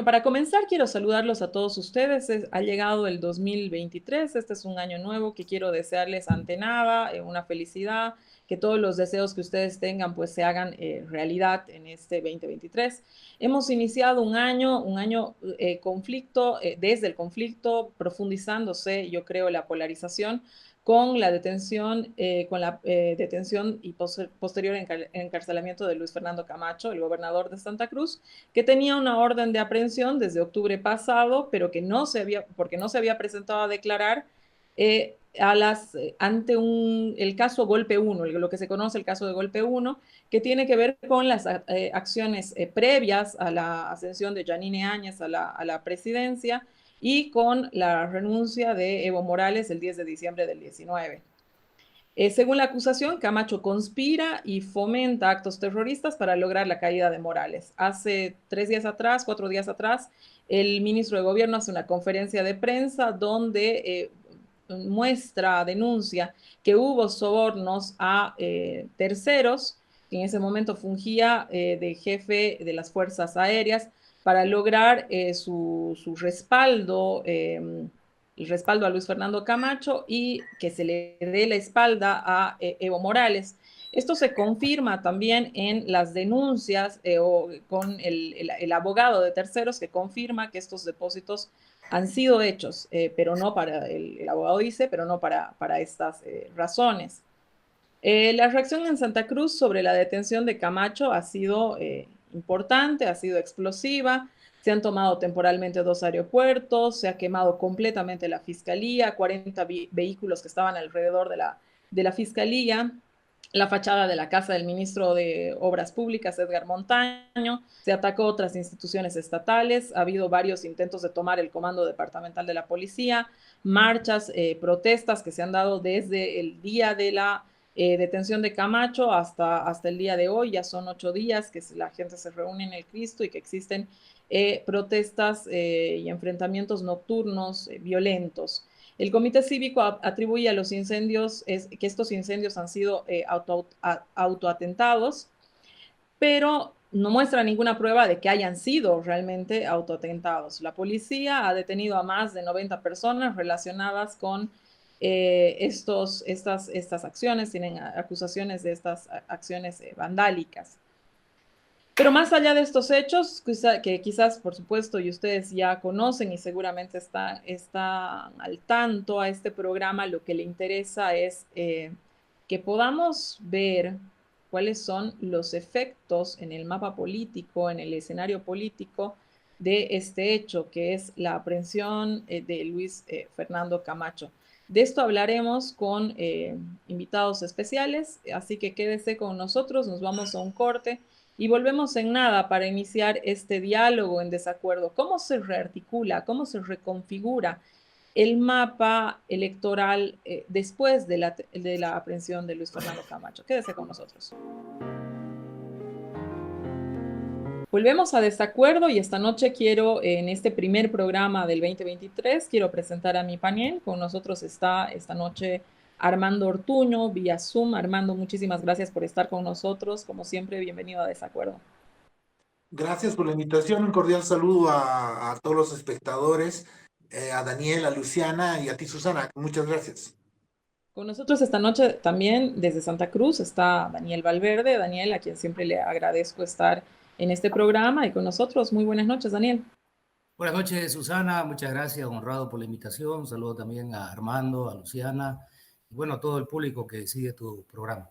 Bueno, para comenzar, quiero saludarlos a todos ustedes. Ha llegado el 2023. Este es un año nuevo que quiero desearles ante nada una felicidad, que todos los deseos que ustedes tengan pues se hagan realidad en este 2023. Hemos iniciado un año conflicto, desde el conflicto, profundizándose, yo creo, la polarización con la detención, y posterior encarcelamiento de Luis Fernando Camacho, el gobernador de Santa Cruz, que tenía una orden de aprehensión desde octubre pasado, pero que porque no se había presentado a declarar ante el caso Golpe 1, lo que se conoce el caso de Golpe 1, que tiene que ver con las acciones previas a la ascensión de Yanine Áñez a la presidencia y con la renuncia de Evo Morales el 10 de diciembre del 19. Según la acusación, Camacho conspira y fomenta actos terroristas para lograr la caída de Morales. Hace 4 días atrás, el ministro de Gobierno hace una conferencia de prensa donde denuncia que hubo sobornos a terceros, que en ese momento fungía de jefe de las Fuerzas Aéreas, para lograr su respaldo, el respaldo a Luis Fernando Camacho y que se le dé la espalda a Evo Morales. Esto se confirma también en las denuncias con el abogado de terceros que confirma que estos depósitos han sido hechos, pero no para, el abogado dice, pero no para estas razones. La reacción en Santa Cruz sobre la detención de Camacho ha sido importante, ha sido explosiva. Se han tomado temporalmente 2 aeropuertos, se ha quemado completamente la fiscalía, 40 vehículos que estaban alrededor de la fiscalía, la fachada de la casa del ministro de Obras Públicas, Edgar Montaño, se atacó otras instituciones estatales, ha habido varios intentos de tomar el comando departamental de la policía, marchas, protestas que se han dado desde el día de la detención de Camacho hasta el día de hoy. Ya son 8 días que la gente se reúne en el Cristo y que existen protestas y enfrentamientos nocturnos violentos. El Comité Cívico atribuye a los incendios que estos incendios han sido autoatentados, pero no muestra ninguna prueba de que hayan sido realmente autoatentados. La policía ha detenido a más de 90 personas relacionadas con estas acciones, tienen acusaciones de estas acciones vandálicas. Pero más allá de estos hechos, que quizás, por supuesto, y ustedes ya conocen y seguramente están al tanto a este programa, lo que le interesa es que podamos ver cuáles son los efectos en el mapa político, en el escenario político de este hecho, que es la aprehensión de Luis Fernando Camacho. De esto hablaremos con invitados especiales, así que quédese con nosotros, nos vamos a un corte y volvemos en nada para iniciar este diálogo en desacuerdo. ¿Cómo se rearticula, cómo se reconfigura el mapa electoral después de la aprehensión de Luis Fernando Camacho? Quédese con nosotros. Volvemos a desacuerdo y esta noche quiero, en este primer programa del 2023, quiero presentar a mi panel. Con nosotros está esta noche Armando Ortuño, vía Zoom. Armando, muchísimas gracias por estar con nosotros. Como siempre, bienvenido a Desacuerdo. Gracias por la invitación. Un cordial saludo a todos los espectadores, a Daniel, a Luciana y a ti, Susana. Muchas gracias. Con nosotros esta noche también desde Santa Cruz está Daniel Valverde. Daniel, a quien siempre le agradezco estar en este programa y con nosotros. Muy buenas noches, Daniel. Buenas noches, Susana. Muchas gracias, honrado por la invitación. Saludo también a Armando, a Luciana y bueno, a todo el público que sigue tu programa.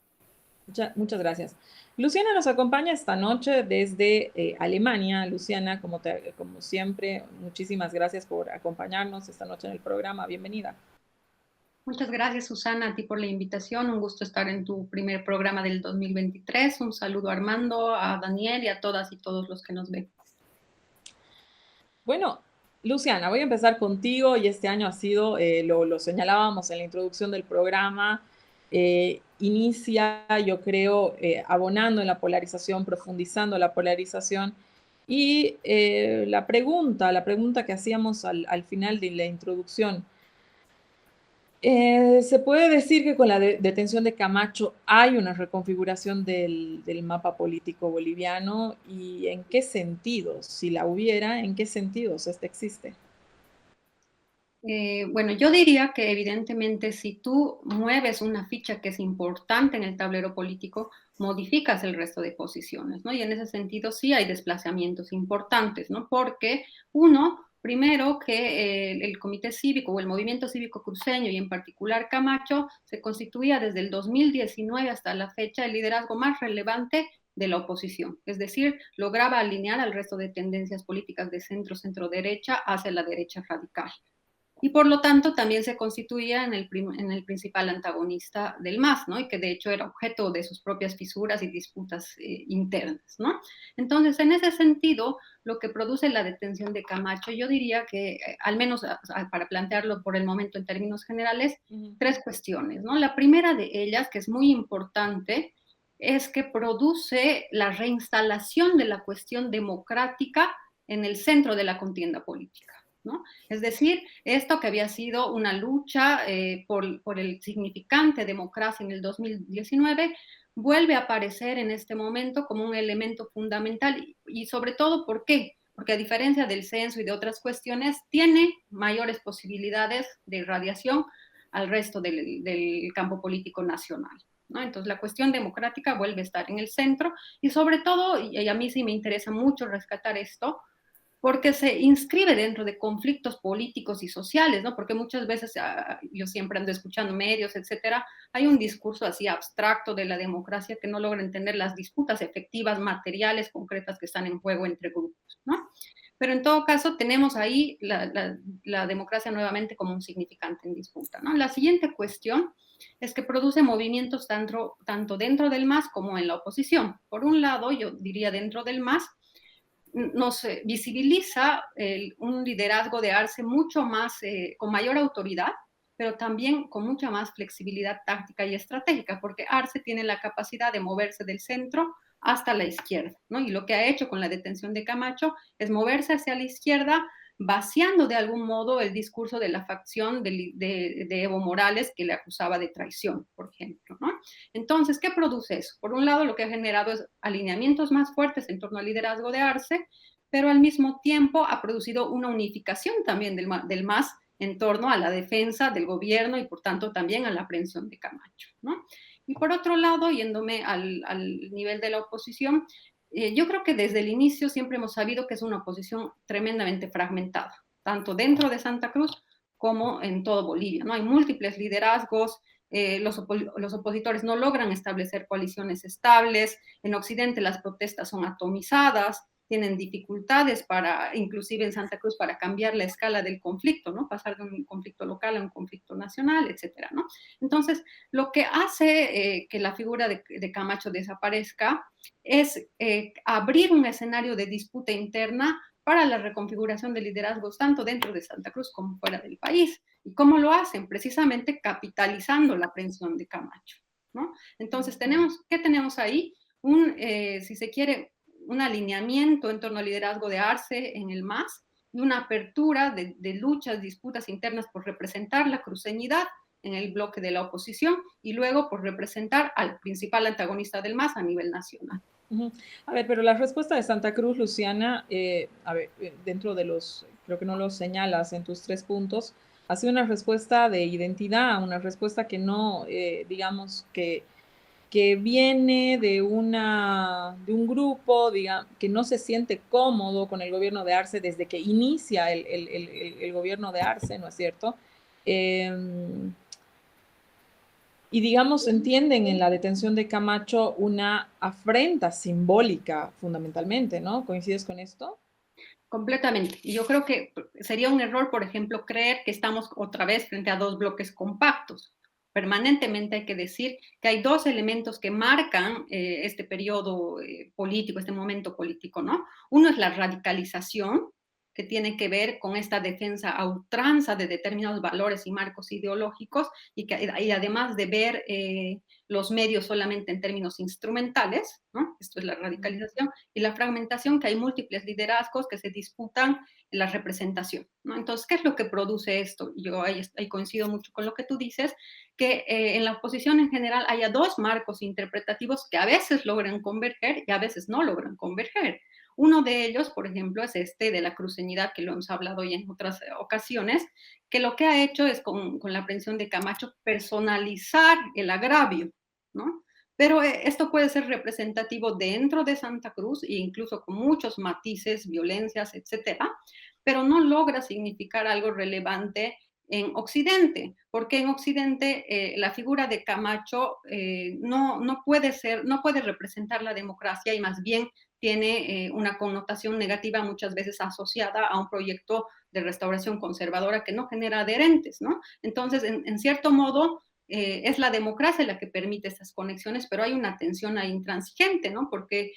Muchas gracias. Luciana nos acompaña esta noche desde Alemania. Luciana, como siempre, muchísimas gracias por acompañarnos esta noche en el programa. Bienvenida. Muchas gracias, Susana, a ti por la invitación. Un gusto estar en tu primer programa del 2023. Un saludo a Armando, a Daniel y a todas y todos los que nos ven. Bueno, Luciana, voy a empezar contigo y este año ha sido, lo señalábamos en la introducción del programa, inicia, yo creo, abonando en la polarización, profundizando la polarización. Y la pregunta que hacíamos al final de la introducción, Se puede decir que con la detención de Camacho hay una reconfiguración del mapa político boliviano, y ¿en qué sentidos? Si la hubiera, ¿en qué sentidos este existe? Bueno, yo diría que evidentemente si tú mueves una ficha que es importante en el tablero político, modificas el resto de posiciones, ¿no? Y en ese sentido sí hay desplazamientos importantes, ¿no? Porque uno, primero que el Comité Cívico o el Movimiento Cívico Cruceño y en particular Camacho se constituía desde el 2019 hasta la fecha el liderazgo más relevante de la oposición, es decir, lograba alinear al resto de tendencias políticas de centro-derecha hacia la derecha radical y por lo tanto también se constituía en el principal antagonista del MAS, ¿no? Y que de hecho era objeto de sus propias fisuras y disputas internas, ¿no? Entonces, en ese sentido, lo que produce la detención de Camacho, yo diría que, al menos para plantearlo por el momento en términos generales, tres cuestiones, ¿no? La primera de ellas, que es muy importante, es que produce la reinstalación de la cuestión democrática en el centro de la contienda política, ¿no? Es decir, esto que había sido una lucha por el significante democracia en el 2019 vuelve a aparecer en este momento como un elemento fundamental y sobre todo, ¿por qué? Porque a diferencia del censo y de otras cuestiones, tiene mayores posibilidades de irradiación al resto del campo político nacional, ¿no? Entonces, la cuestión democrática vuelve a estar en el centro y sobre todo, y a mí sí me interesa mucho rescatar esto, porque se inscribe dentro de conflictos políticos y sociales, ¿no? Porque muchas veces, yo siempre ando escuchando medios, etcétera, hay un discurso así abstracto de la democracia que no logra entender las disputas efectivas, materiales, concretas que están en juego entre grupos, ¿no? Pero en todo caso tenemos ahí la democracia nuevamente como un significante en disputa, ¿no? La siguiente cuestión es que produce movimientos tanto dentro del MAS como en la oposición. Por un lado, yo diría dentro del MAS, nos visibiliza un liderazgo de Arce mucho más, con mayor autoridad, pero también con mucha más flexibilidad táctica y estratégica, porque Arce tiene la capacidad de moverse del centro hasta la izquierda, ¿no? Y lo que ha hecho con la detención de Camacho es moverse hacia la izquierda, vaciando de algún modo el discurso de la facción de Evo Morales, que le acusaba de traición, por ejemplo, ¿no? Entonces, ¿qué produce eso? Por un lado, lo que ha generado es alineamientos más fuertes en torno al liderazgo de Arce, pero al mismo tiempo ha producido una unificación también del MAS en torno a la defensa del gobierno y por tanto también a la aprehensión de Camacho, ¿no? Y por otro lado, yéndome al nivel de la oposición, yo creo que desde el inicio siempre hemos sabido que es una oposición tremendamente fragmentada, tanto dentro de Santa Cruz como en todo Bolivia, ¿no? Hay múltiples liderazgos, los opositores no logran establecer coaliciones estables, en Occidente las protestas son atomizadas, tienen dificultades para, inclusive en Santa Cruz, para cambiar la escala del conflicto, ¿no? Pasar de un conflicto local a un conflicto nacional, etcétera, ¿no? Entonces, lo que hace que la figura de Camacho desaparezca es abrir un escenario de disputa interna para la reconfiguración de liderazgos tanto dentro de Santa Cruz como fuera del país. ¿Y cómo lo hacen? Precisamente capitalizando la aprehensión de Camacho, ¿no? Entonces, ¿qué tenemos ahí? Si se quiere, un alineamiento en torno al liderazgo de Arce en el MAS y una apertura de luchas, disputas internas por representar la cruceñidad en el bloque de la oposición y luego por representar al principal antagonista del MAS a nivel nacional. A ver, pero la respuesta de Santa Cruz, Luciana, a ver, dentro de creo que no lo señalas en tus 3 puntos, ha sido una respuesta de identidad, una respuesta que no, digamos, que viene de un grupo, que no se siente cómodo con el gobierno de Arce desde que inicia el gobierno de Arce, ¿no es cierto? Y digamos, entienden en la detención de Camacho una afrenta simbólica fundamentalmente, ¿no? ¿Coincides con esto? Completamente. Y yo creo que sería un error, por ejemplo, creer que estamos otra vez frente a 2 bloques compactos. Permanentemente hay que decir que hay 2 elementos que marcan este periodo político, este momento político, ¿no? Uno es la radicalización, que tiene que ver con esta defensa a ultranza de determinados valores y marcos ideológicos, y además de ver los medios solamente en términos instrumentales, ¿no? Esto es la radicalización, y la fragmentación, que hay múltiples liderazgos que se disputan la representación, ¿no? Entonces, ¿qué es lo que produce esto? Yo ahí coincido mucho con lo que tú dices, que en la oposición en general haya dos marcos interpretativos que a veces logran converger y a veces no logran converger. Uno de ellos, por ejemplo, es este de la cruceñidad, que lo hemos hablado ya en otras ocasiones, que lo que ha hecho es, con la aprehensión de Camacho, personalizar el agravio, ¿no? Pero esto puede ser representativo dentro de Santa Cruz e incluso con muchos matices, violencias, etcétera, pero no logra significar algo relevante en Occidente, porque en Occidente la figura de Camacho no puede representar la democracia, y más bien tiene una connotación negativa muchas veces asociada a un proyecto de restauración conservadora que no genera adherentes, ¿no? Entonces, en cierto modo, es la democracia la que permite estas conexiones, pero hay una tensión ahí intransigente, ¿no? Porque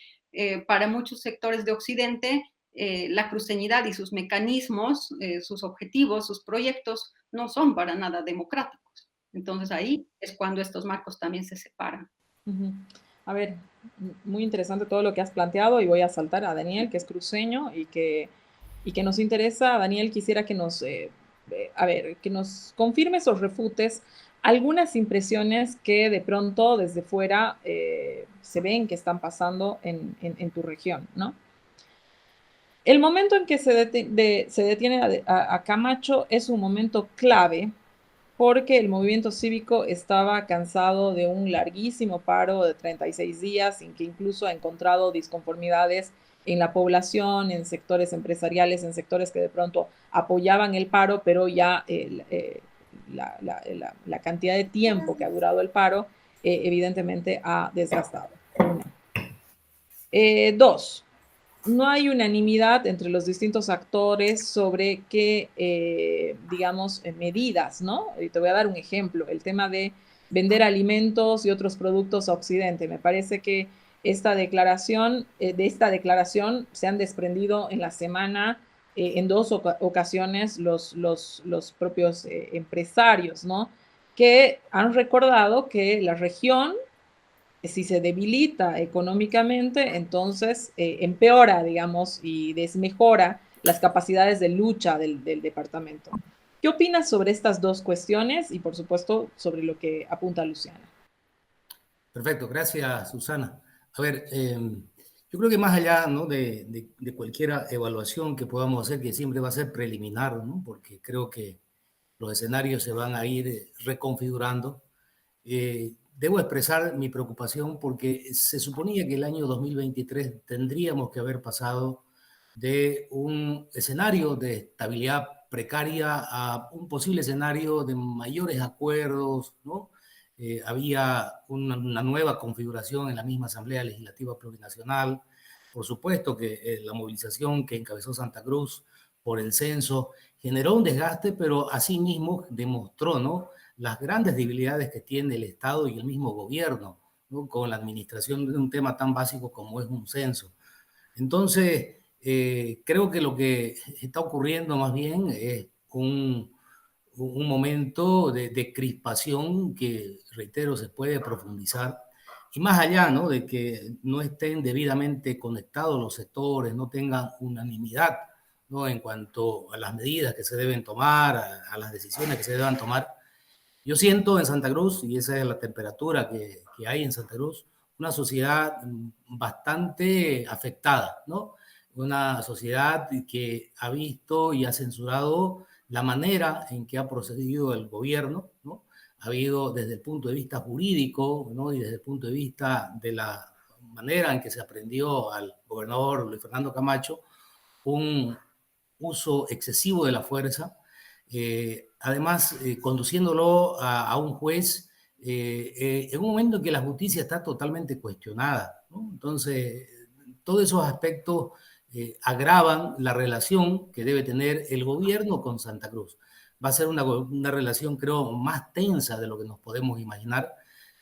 para muchos sectores de Occidente, la cruceñidad y sus mecanismos, sus objetivos, sus proyectos, no son para nada democráticos. Entonces ahí es cuando estos marcos también se separan. A ver, muy interesante todo lo que has planteado, y voy a saltar a Daniel, que es cruceño y que nos interesa. Daniel, quisiera que que nos confirmes o refutes algunas impresiones que de pronto desde fuera se ven que están pasando en tu región, ¿no? El momento en que se detiene a Camacho es un momento clave, porque el movimiento cívico estaba cansado de un larguísimo paro de 36 días, en que incluso ha encontrado disconformidades en la población, en sectores empresariales, en sectores que de pronto apoyaban el paro, pero ya la cantidad de tiempo que ha durado el paro evidentemente ha desgastado. Dos, no hay unanimidad entre los distintos actores sobre qué, digamos, medidas, ¿no? Y te voy a dar un ejemplo, el tema de vender alimentos y otros productos a Occidente. Me parece que de esta declaración se han desprendido en la semana en dos ocasiones los propios empresarios, ¿no? Que han recordado que la región, si se debilita económicamente, entonces empeora, digamos, y desmejora las capacidades de lucha del departamento. ¿Qué opinas sobre estas dos cuestiones y, por supuesto, sobre lo que apunta Luciana? Perfecto, gracias, Susana. A ver, yo creo que más allá, ¿no?, de cualquier evaluación que podamos hacer, que siempre va a ser preliminar, ¿no?, porque creo que los escenarios se van a ir reconfigurando, debo expresar mi preocupación porque se suponía que el año 2023 tendríamos que haber pasado de un escenario de estabilidad precaria a un posible escenario de mayores acuerdos, ¿no? Había una nueva configuración en la misma Asamblea Legislativa Plurinacional. Por supuesto que la movilización que encabezó Santa Cruz por el censo generó un desgaste, pero asimismo demostró, ¿no?, las grandes debilidades que tiene el Estado y el mismo gobierno, ¿no?, con la administración de un tema tan básico como es un censo. Entonces, creo que lo que está ocurriendo más bien es un momento de crispación que, reitero, se puede profundizar. Y más allá, ¿no?, de que no estén debidamente conectados los sectores, no tengan unanimidad, ¿no?, en cuanto a las medidas que se deben tomar, a las decisiones que se deban tomar. Yo siento en Santa Cruz, y esa es la temperatura que hay en Santa Cruz, una sociedad bastante afectada, ¿no? Una sociedad que ha visto y ha censurado la manera en que ha procedido el gobierno, ¿no? Ha habido desde el punto de vista jurídico, ¿no?, y desde el punto de vista de la manera en que se aprendió al gobernador Luis Fernando Camacho un uso excesivo de la fuerza, además conduciéndolo a un juez en un momento en que la justicia está totalmente cuestionada, ¿no? Entonces, todos esos aspectos agravan la relación que debe tener el gobierno con Santa Cruz. Va a ser una relación, creo, más tensa de lo que nos podemos imaginar.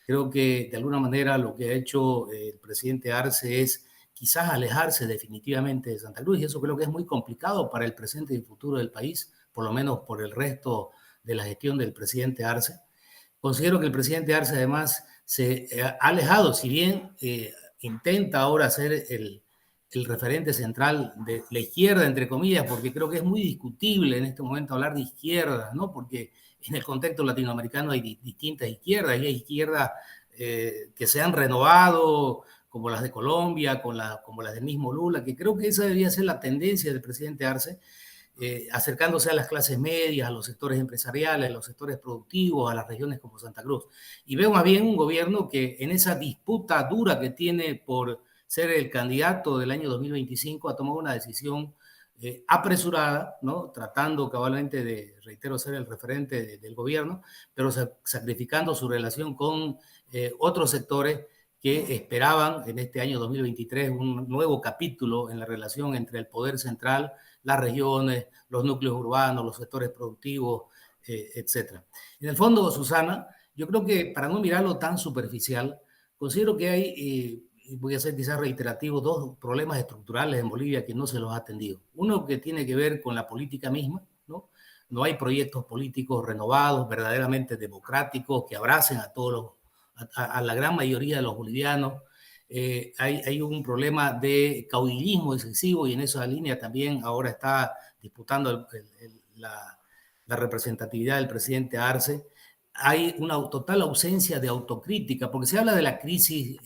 Creo que, de alguna manera, lo que ha hecho el presidente Arce es quizás alejarse definitivamente de Santa Cruz, y eso creo que es muy complicado para el presente y el futuro del país, por lo menos por el resto de la gestión del presidente Arce. Considero que el presidente Arce además se ha alejado, si bien intenta ahora ser el referente central de la izquierda, entre comillas, porque creo que es muy discutible en este momento hablar de izquierda, ¿no? Porque en el contexto latinoamericano hay distintas izquierdas, y hay izquierdas que se han renovado, como las de Colombia, como las del mismo Lula, que creo que esa debería ser la tendencia del presidente Arce, acercándose a las clases medias, a los sectores empresariales, a los sectores productivos, a las regiones como Santa Cruz. Y veo más bien un gobierno que en esa disputa dura que tiene por ser el candidato del año 2025 ha tomado una decisión apresurada, ¿no? Tratando cabalmente de, reitero, ser el referente del gobierno, pero sacrificando su relación con otros sectores que esperaban en este año 2023 un nuevo capítulo en la relación entre el poder central, las regiones, los núcleos urbanos, los sectores productivos, etc. En el fondo, Susana, yo creo que para no mirarlo tan superficial, considero que hay, voy a ser quizás reiterativo, dos problemas estructurales en Bolivia que no se los ha atendido. Uno que tiene que ver con la política misma, ¿no? No hay proyectos políticos renovados, verdaderamente democráticos, que abracen a todos los, a la gran mayoría de los bolivianos. Hay un problema de caudillismo excesivo, y en esa línea también ahora está disputando la representatividad del presidente Arce. Hay una total ausencia de autocrítica, porque se habla de la crisis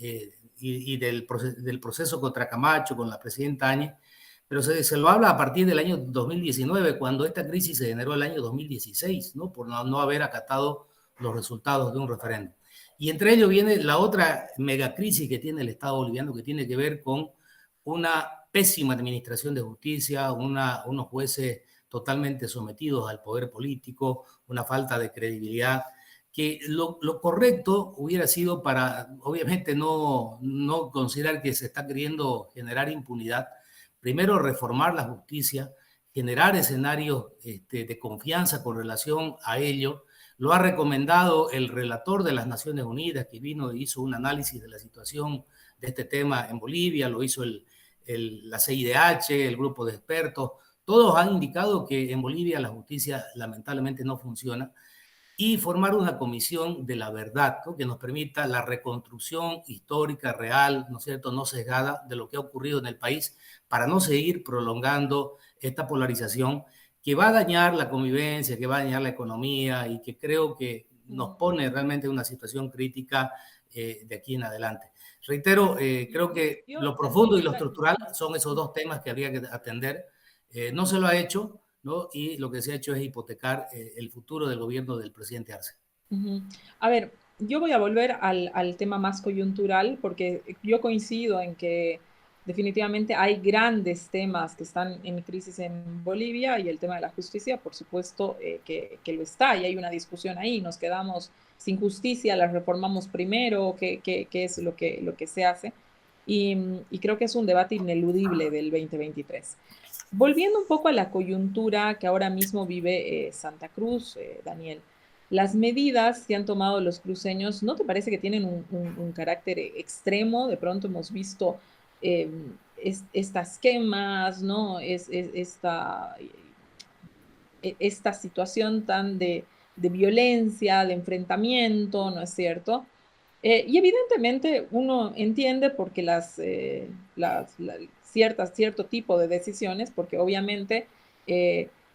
y del proceso contra Camacho con la presidenta Áñez, pero se lo habla a partir del año 2019, cuando esta crisis se generó el año 2016, ¿no? Por no haber acatado los resultados de un referéndum. Y entre ellos viene la otra megacrisis que tiene el Estado boliviano, que tiene que ver con una pésima administración de justicia, unos jueces totalmente sometidos al poder político, una falta de credibilidad, que lo correcto hubiera sido, para obviamente no considerar que se está queriendo generar impunidad, primero reformar la justicia, generar escenarios de confianza con relación a ello. Lo ha recomendado el relator de las Naciones Unidas, que vino e hizo un análisis de la situación de este tema en Bolivia, lo hizo la CIDH, el grupo de expertos. Todos han indicado que en Bolivia la justicia lamentablemente no funciona, y formar una comisión de la verdad, ¿no? Que nos permita la reconstrucción histórica, real, ¿no es cierto?, no sesgada, de lo que ha ocurrido en el país, para no seguir prolongando esta polarización que va a dañar la convivencia, que va a dañar la economía, y que creo que nos pone realmente en una situación crítica de aquí en adelante. Reitero, creo que lo profundo y lo estructural son esos dos temas que habría que atender. No se lo ha hecho, ¿no? Y lo que se ha hecho es hipotecar el futuro del gobierno del presidente Arce. A ver, yo voy a volver al tema más coyuntural, porque yo coincido en que definitivamente hay grandes temas que están en crisis en Bolivia, y el tema de la justicia, por supuesto, que lo está, y hay una discusión ahí. Nos quedamos sin justicia, la reformamos primero, ¿qué es lo que se hace? Y creo que es un debate ineludible del 2023. Volviendo un poco a la coyuntura que ahora mismo vive Santa Cruz, Daniel, las medidas que han tomado los cruceños, ¿no te parece que tienen un carácter extremo? De pronto hemos visto eh, estas quemas, ¿no? Esta situación tan de violencia, de enfrentamiento, ¿no es cierto? Y evidentemente uno entiende porque cierto tipo de decisiones, porque obviamente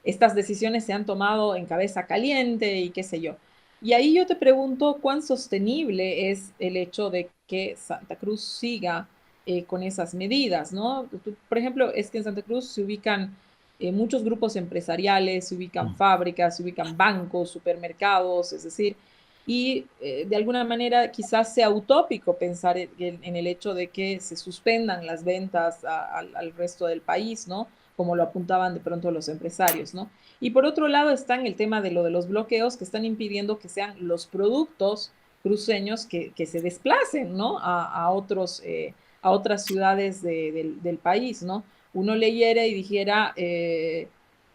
estas decisiones se han tomado en cabeza caliente y qué sé yo. Y ahí yo te pregunto, ¿cuán sostenible es el hecho de que Santa Cruz siga con esas medidas, ¿no? Por ejemplo, es que en Santa Cruz se ubican muchos grupos empresariales, se ubican fábricas, se ubican bancos, supermercados, es decir, y de alguna manera quizás sea utópico pensar en el hecho de que se suspendan las ventas al resto del país, ¿no? Como lo apuntaban de pronto los empresarios, ¿no? Y por otro lado está en el tema de los bloqueos, que están impidiendo que sean los productos cruceños que se desplacen, ¿no? A otras ciudades del país, ¿no? Uno leyera y dijera,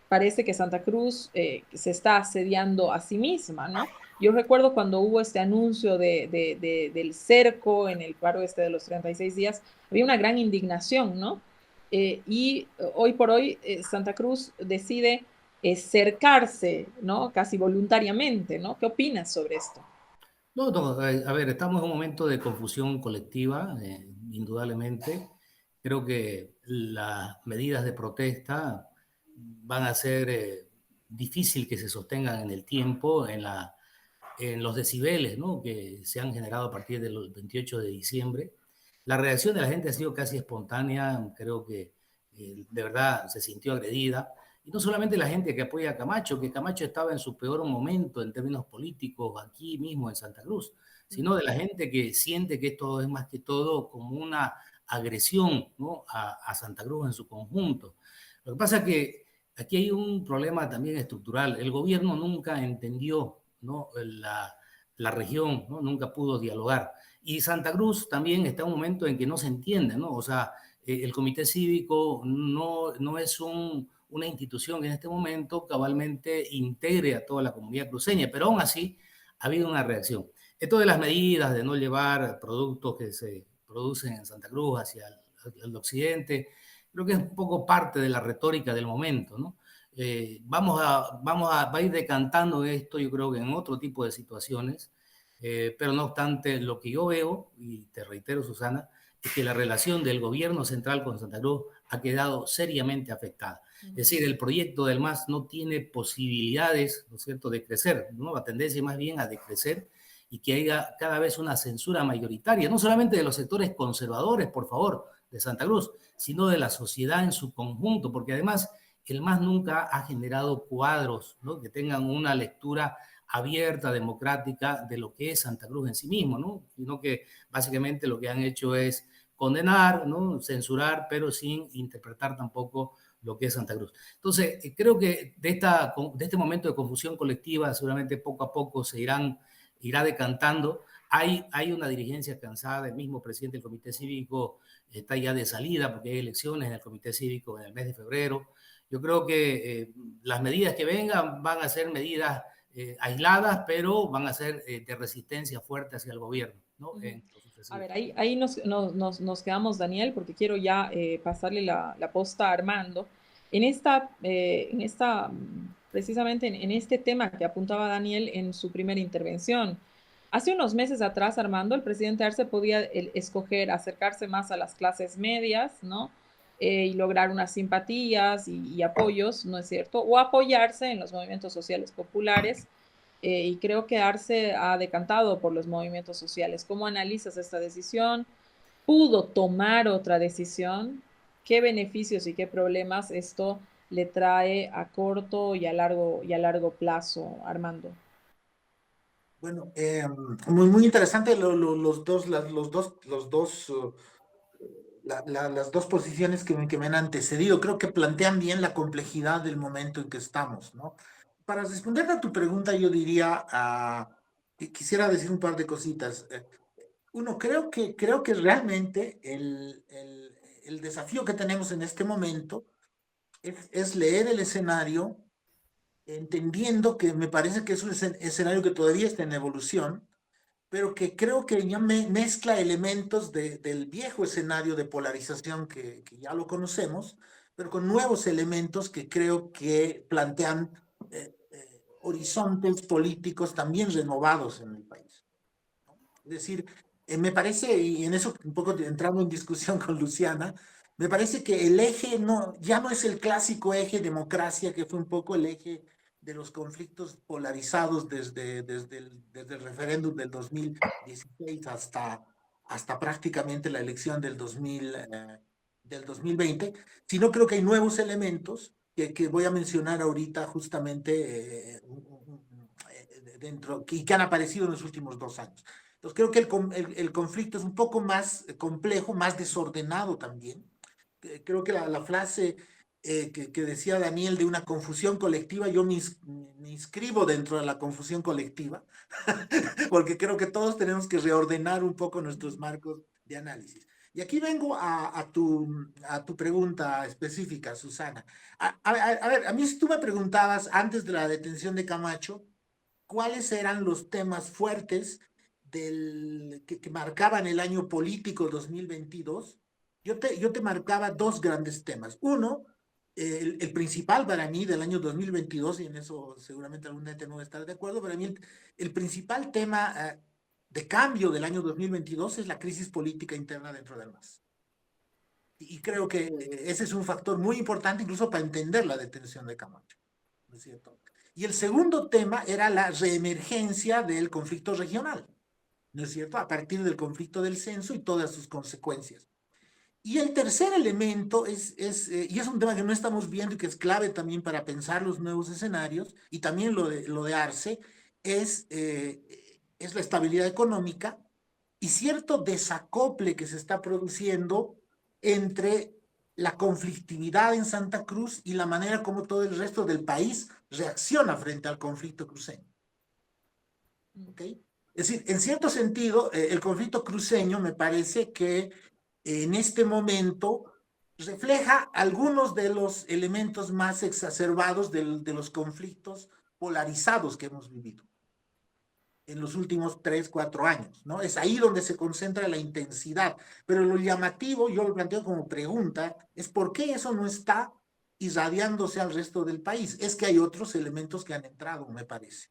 parece que Santa Cruz se está asediando a sí misma, ¿no? Yo recuerdo cuando hubo este anuncio del cerco en el paro de los 36 días, había una gran indignación, ¿no? Y hoy por hoy Santa Cruz decide cercarse, ¿no? Casi voluntariamente, ¿no? ¿Qué opinas sobre esto? No, no, a ver, estamos en un momento de confusión colectiva, indudablemente. Creo que las medidas de protesta van a ser difícil que se sostengan en el tiempo, en los decibeles, ¿no?, que se han generado a partir del 28 de diciembre. La reacción de la gente ha sido casi espontánea, creo que de verdad se sintió agredida. Y no solamente la gente que apoya a Camacho, que Camacho estaba en su peor momento en términos políticos aquí mismo en Santa Cruz, sino de la gente que siente que esto es más que todo como una agresión, ¿no?, a Santa Cruz en su conjunto. Lo que pasa es que aquí hay un problema también estructural. El gobierno nunca entendió, ¿no?, la región, ¿no?, nunca pudo dialogar. Y Santa Cruz también está en un momento en que no se entiende, ¿no? O sea, el comité cívico no es una institución que en este momento cabalmente integre a toda la comunidad cruceña, pero aún así ha habido una reacción. Esto de las medidas de no llevar productos que se producen en Santa Cruz hacia el occidente, creo que es un poco parte de la retórica del momento, ¿no? Va a ir decantando esto, yo creo que en otro tipo de situaciones, pero no obstante, lo que yo veo, y te reitero, Susana, es que la relación del gobierno central con Santa Cruz ha quedado seriamente afectada. Es decir, el proyecto del MAS no tiene posibilidades, ¿no es cierto?, de crecer, ¿no? La tendencia más bien a decrecer y que haya cada vez una censura mayoritaria, no solamente de los sectores conservadores, por favor, de Santa Cruz, sino de la sociedad en su conjunto, porque además el MAS nunca ha generado cuadros, ¿no?, que tengan una lectura abierta, democrática de lo que es Santa Cruz en sí mismo, ¿no? Sino que básicamente lo que han hecho es condenar, ¿no?, censurar, pero sin interpretar tampoco lo que es Santa Cruz. Entonces, creo que de este momento de confusión colectiva, seguramente poco a poco irá decantando. Hay una dirigencia cansada, el mismo presidente del Comité Cívico está ya de salida porque hay elecciones en el Comité Cívico en el mes de febrero. Yo creo que las medidas que vengan van a ser medidas aisladas, pero van a ser de resistencia fuerte hacia el gobierno, ¿no? A ver, ahí nos quedamos, Daniel, porque quiero ya pasarle la posta a Armando. Precisamente en este tema que apuntaba Daniel en su primera intervención. Hace unos meses atrás, Armando, el presidente Arce podía escoger acercarse más a las clases medias, ¿no? Y lograr unas simpatías y apoyos, ¿no es cierto? O apoyarse en los movimientos sociales populares y creo que Arce ha decantado por los movimientos sociales. ¿Cómo analizas esta decisión? ¿Pudo tomar otra decisión? ¿Qué beneficios y qué problemas esto le trae a corto y a largo plazo, Armando? Bueno, muy interesante las dos posiciones que me han antecedido. Creo que plantean bien la complejidad del momento en que estamos, ¿no? Para responder a tu pregunta, yo diría, quisiera decir un par de cositas. Uno, creo que realmente el desafío que tenemos en este momento es leer el escenario, entendiendo que me parece que es un escenario que todavía está en evolución, pero que creo que ya mezcla elementos del viejo escenario de polarización que ya lo conocemos, pero con nuevos elementos que creo que plantean horizontes políticos también renovados en el país. Es decir, me parece, y en eso un poco entrando en discusión con Luciana, me parece que el eje ya no es el clásico eje democracia, que fue un poco el eje de los conflictos polarizados desde el referéndum del 2016 hasta prácticamente la elección del 2020, sino creo que hay nuevos elementos que voy a mencionar ahorita justamente dentro, y que han aparecido en los últimos 2 años. Entonces creo que el conflicto es un poco más complejo, más desordenado también. Creo que la frase que decía Daniel de una confusión colectiva, yo me inscribo dentro de la confusión colectiva, porque creo que todos tenemos que reordenar un poco nuestros marcos de análisis. Y aquí vengo a tu pregunta específica, Susana. A ver, a mí si tú me preguntabas antes de la detención de Camacho, cuáles eran los temas fuertes que marcaban el año político 2022, yo te marcaba dos grandes temas. Uno, el principal para mí del año 2022, y en eso seguramente algún ente no va a estar de acuerdo, para mí el principal tema de cambio del año 2022 es la crisis política interna dentro del MAS. Y creo que ese es un factor muy importante incluso para entender la detención de Camacho, ¿no es cierto? Y el segundo tema era la reemergencia del conflicto regional, ¿no es cierto? A partir del conflicto del censo y todas sus consecuencias. Y el tercer elemento y es un tema que no estamos viendo y que es clave también para pensar los nuevos escenarios, y también lo de Arce, es la estabilidad económica y cierto desacople que se está produciendo entre la conflictividad en Santa Cruz y la manera como todo el resto del país reacciona frente al conflicto cruceño. ¿Okay? Es decir, en cierto sentido, el conflicto cruceño me parece que en este momento refleja algunos de los elementos más exacerbados de los conflictos polarizados que hemos vivido en los últimos 3, 4 años, ¿no? Es ahí donde se concentra la intensidad. Pero lo llamativo, yo lo planteo como pregunta, es ¿por qué eso no está irradiándose al resto del país? Es que hay otros elementos que han entrado, me parece.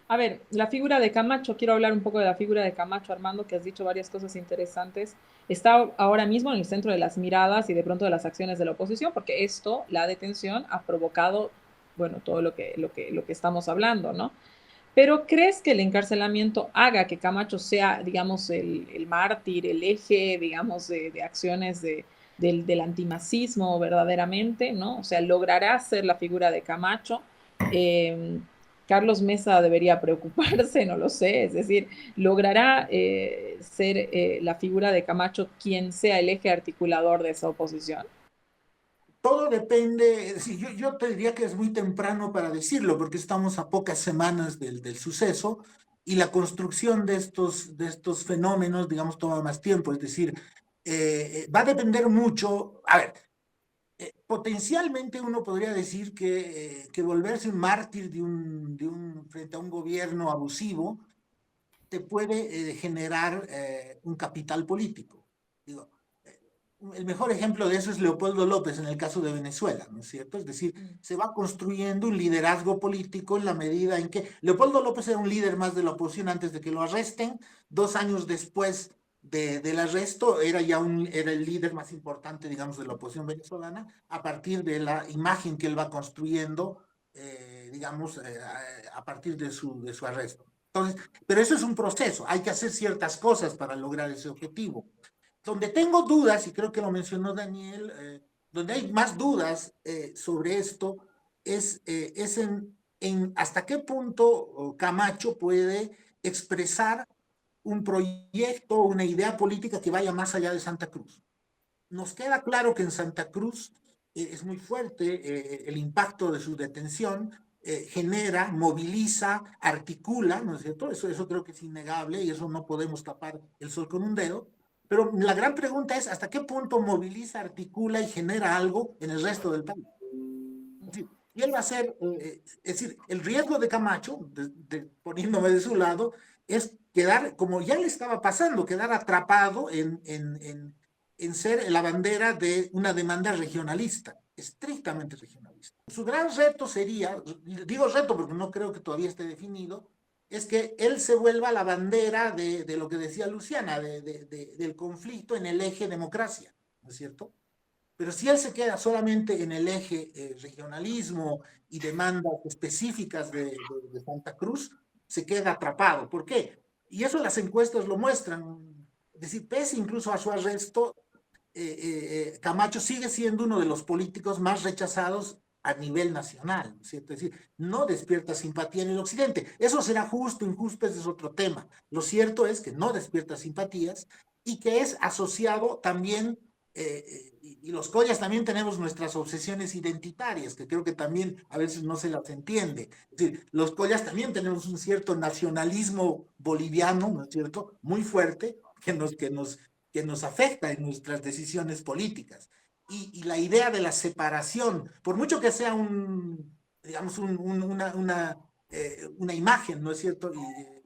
A ver, la figura de Camacho, quiero hablar un poco de la figura de Camacho, Armando, que has dicho varias cosas interesantes. Está ahora mismo en el centro de las miradas y de pronto de las acciones de la oposición, porque esto, la detención, ha provocado, bueno, todo lo que estamos hablando, ¿no? Pero ¿crees que el encarcelamiento haga que Camacho sea, digamos, el mártir, el eje, digamos, de acciones del antimacismo verdaderamente, ¿no? O sea, ¿logrará ser la figura de Camacho? Carlos Mesa debería preocuparse, no lo sé, es decir, ¿logrará ser la figura de Camacho quien sea el eje articulador de esa oposición? Todo depende, sí, yo te diría que es muy temprano para decirlo, porque estamos a pocas semanas del suceso y la construcción de estos fenómenos, digamos, toma más tiempo. Es decir, va a depender mucho. A ver, potencialmente uno podría decir que volverse un mártir frente a un gobierno abusivo te puede generar un capital político. Digo, el mejor ejemplo de eso es Leopoldo López en el caso de Venezuela, ¿no es cierto? Es decir, se va construyendo un liderazgo político en la medida en que Leopoldo López era un líder más de la oposición antes de que lo arresten. 2 años después del arresto era era el líder más importante, digamos, de la oposición venezolana, a partir de la imagen que él va construyendo, digamos, a partir de su arresto. Entonces, pero eso es un proceso, hay que hacer ciertas cosas para lograr ese objetivo. Donde tengo dudas, y creo que lo mencionó Daniel, donde hay más dudas sobre esto, es en hasta qué punto Camacho puede expresar un proyecto, una idea política que vaya más allá de Santa Cruz. Nos queda claro que en Santa Cruz es muy fuerte el impacto de su detención, genera, moviliza, articula, ¿no es cierto? Eso creo que es innegable y eso no podemos tapar el sol con un dedo. Pero la gran pregunta es, ¿hasta qué punto moviliza, articula y genera algo en el resto del país? Y él va a ser, es decir, el riesgo de Camacho, poniéndome de su lado, es quedar, como ya le estaba pasando, quedar atrapado en ser la bandera de una demanda regionalista, estrictamente regionalista. Su gran reto sería, digo reto porque no creo que todavía esté definido, es que él se vuelva la bandera de lo que decía Luciana, del conflicto en el eje democracia, ¿no es cierto? Pero si él se queda solamente en el eje regionalismo y demandas específicas de Santa Cruz, se queda atrapado. ¿Por qué? Y eso las encuestas lo muestran. Es decir, pese incluso a su arresto, Camacho sigue siendo uno de los políticos más rechazados a nivel nacional, ¿cierto? Es decir, no despierta simpatía en el occidente. Eso será justo, injusto, ese es otro tema. Lo cierto es que no despierta simpatías y que es asociado también, y los collas también tenemos nuestras obsesiones identitarias, que creo que también a veces no se las entiende. Es decir, los collas también tenemos un cierto nacionalismo boliviano, ¿no es cierto?, muy fuerte, que nos afecta en nuestras decisiones políticas. Y la idea de la separación, por mucho que sea digamos, una una imagen, ¿no es cierto?,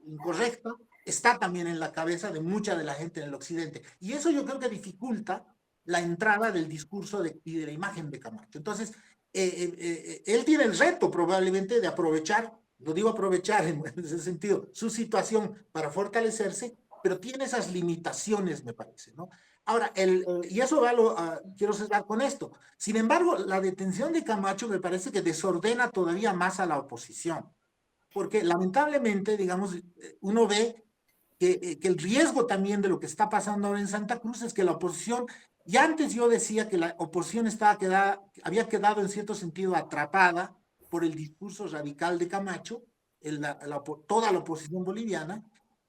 incorrecta, está también en la cabeza de mucha de la gente en el occidente. Y eso yo creo que dificulta la entrada del discurso y de la imagen de Camacho. Entonces, él tiene el reto probablemente de aprovechar, lo digo aprovechar en ese sentido, su situación para fortalecerse, pero tiene esas limitaciones, me parece, ¿no? Ahora, y eso quiero cerrar con esto. Sin embargo, la detención de Camacho me parece que desordena todavía más a la oposición, porque lamentablemente, digamos, uno ve que el riesgo también de lo que está pasando ahora en Santa Cruz es que la oposición, ya antes yo decía que la oposición había quedado en cierto sentido atrapada por el discurso radical de Camacho, toda la oposición boliviana,